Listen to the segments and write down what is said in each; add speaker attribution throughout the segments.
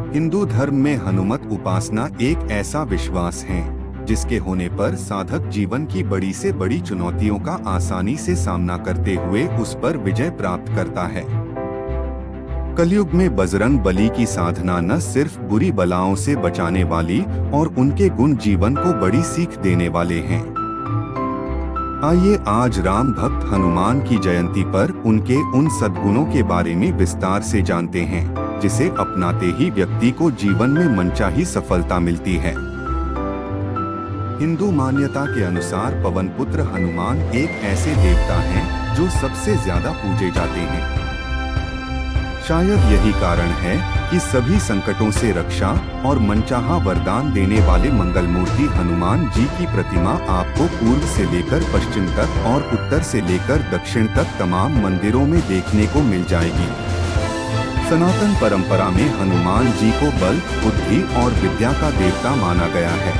Speaker 1: हिंदू धर्म में हनुमत उपासना एक ऐसा विश्वास है जिसके होने पर साधक जीवन की बड़ी से बड़ी चुनौतियों का आसानी से सामना करते हुए उस पर विजय प्राप्त करता है। कलयुग में बजरंग बली की साधना न सिर्फ बुरी बलाओं से बचाने वाली और उनके गुण जीवन को बड़ी सीख देने वाले हैं। आइए आज राम भक्त हनुमान की जयंती पर उनके उन सद्गुणों के बारे में विस्तार से जानते हैं जिसे अपनाते ही व्यक्ति को जीवन में मनचाही सफलता मिलती है। हिंदू मान्यता के अनुसार पवन पुत्र हनुमान एक ऐसे देवता हैं जो सबसे ज्यादा पूजे जाते हैं। शायद यही कारण है कि सभी संकटों से रक्षा और मनचाहा वरदान देने वाले मंगल मूर्ति हनुमान जी की प्रतिमा आपको पूर्व से लेकर पश्चिम तक और उत्तर से लेकर दक्षिण तक तमाम मंदिरों में देखने को मिल जाएगी। सनातन परंपरा में हनुमान जी को बल, बुद्धि और विद्या का देवता माना गया है।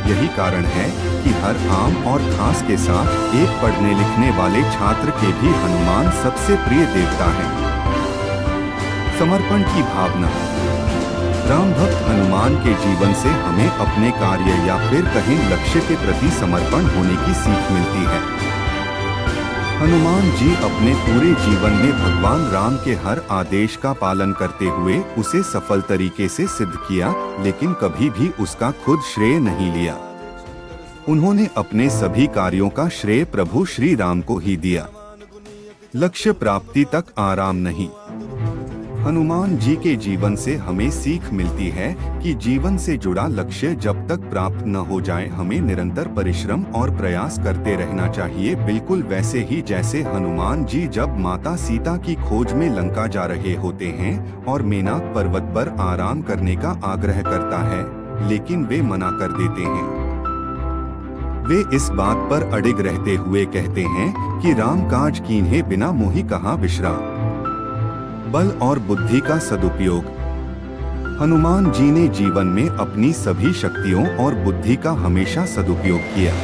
Speaker 1: यही कारण है कि हर आम और खास के साथ एक पढ़ने लिखने वाले छात्र के भी हनुमान सबसे प्रिय देवता हैं। समर्पण की भावना। राम भक्त हनुमान के जीवन से हमें अपने कार्य या फिर कहीं लक्ष्य के प्रति समर्पण होने की सीख मिलती है। हनुमान जी अपने पूरे जीवन में भगवान राम के हर आदेश का पालन करते हुए उसे सफल तरीके से सिद्ध किया, लेकिन कभी भी उसका खुद श्रेय नहीं लिया। उन्होंने अपने सभी कार्यों का श्रेय प्रभु श्री राम को ही दिया। लक्ष्य प्राप्ति तक आराम नहीं। हनुमान जी के जीवन से हमें सीख मिलती है कि जीवन से जुड़ा लक्ष्य जब तक प्राप्त न हो जाए हमें निरंतर परिश्रम और प्रयास करते रहना चाहिए। बिल्कुल वैसे ही जैसे हनुमान जी जब माता सीता की खोज में लंका जा रहे होते हैं और मेनाक पर्वत पर आराम करने का आग्रह करता है, लेकिन वे मना कर देते हैं। वे इस बात पर अडिग रहते हुए कहते हैं कि राम काज कीन्हे बिना मोहि कहाँ विश्राम। बल और बुद्धि का सदुपयोग। हनुमान जी ने जीवन में अपनी सभी शक्तियों और बुद्धि का हमेशा सदुपयोग किया।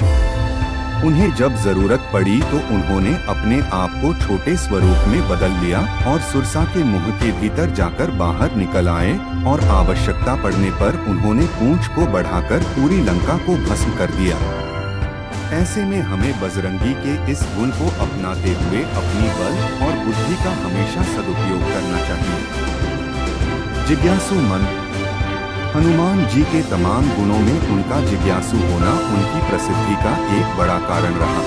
Speaker 1: उन्हें जब जरूरत पड़ी तो उन्होंने अपने आप को छोटे स्वरूप में बदल लिया और सुरसा के मुंह के भीतर जाकर बाहर निकल आए और आवश्यकता पड़ने पर उन्होंने पूंछ को बढ़ाकर पूरी लंका को भस्म कर दिया। ऐसे में हमें बजरंगी के इस गुण को अपनाते हुए अपनी बल और बुद्धि का हमेशा सदुपयोग करना चाहिए। जिज्ञासु मन। हनुमान जी के तमाम गुणों में उनका जिज्ञासु होना उनकी प्रसिद्धि का एक बड़ा कारण रहा।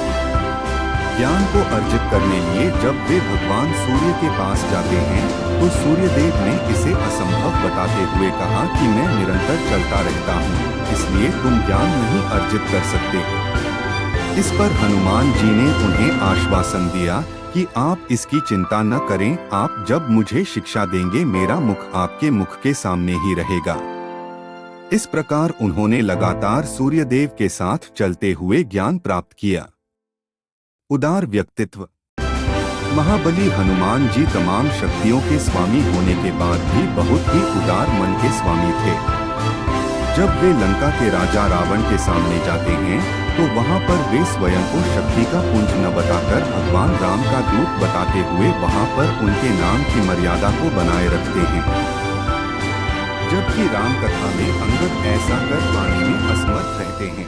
Speaker 1: ज्ञान को अर्जित करने लिए जब वे भगवान सूर्य के पास जाते हैं तो सूर्य देव ने इसे असंभव बताते हुए कहा कि मैं निरंतर चलता रहता हूँ, इसलिए तुम ज्ञान नहीं अर्जित कर सकते। इस पर हनुमान जी ने उन्हें आश्वासन दिया कि आप इसकी चिंता न करें, आप जब मुझे शिक्षा देंगे मेरा मुख आपके मुख के सामने ही रहेगा। इस प्रकार उन्होंने लगातार सूर्यदेव के साथ चलते हुए ज्ञान प्राप्त किया। उदार व्यक्तित्व। महाबली हनुमान जी तमाम शक्तियों के स्वामी होने के बाद भी बहुत ही उदार मन के स्वामी थे। जब वे लंका के राजा रावण के सामने जाते हैं तो वहां पर वे स्वयं को शक्ति का पुंज न बताकर भगवान राम का दूत बताते हुए वहां पर उनके नाम की मर्यादा को बनाए रखते हैं। जबकि राम कथा में अंगद ऐसा कर पाने में असमर्थ रहते हैं।